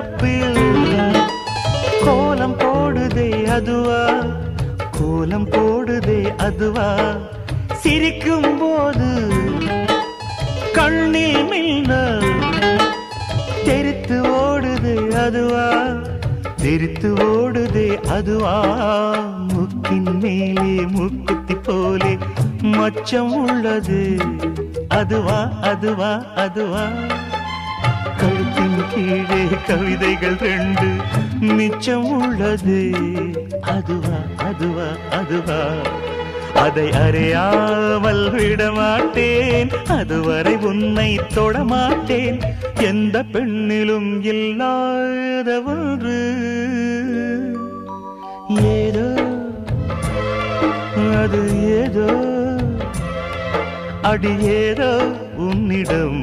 வரப்பில் கோலம் போடுதே அதுவா, கோலம் போடுதே அதுவா, சிரிக்கும் போது கண்ணில் மின்னல் தெரித்து ஓடுதே அதுவா, தெரித்து ஓடுதே அதுவா, முக்கின் மேலே முக்குத்தி போலே மச்சம் உள்ளது அதுவா, அதுவா, அதுவா, கழுத்தின் கீழே கவிதைகள் 2 மிச்சம் உள்ளது அதுவா, அதுவா, அதுவா, அதை அறியாமல் விடமாட்டேன், அதுவரை உன்னை தொடமாட்டேன், எந்த பெண்ணிலும் இல்லாத ஒன்று ஏதோ, அது ஏதோ, அடி ஏதோ உன்னிடம்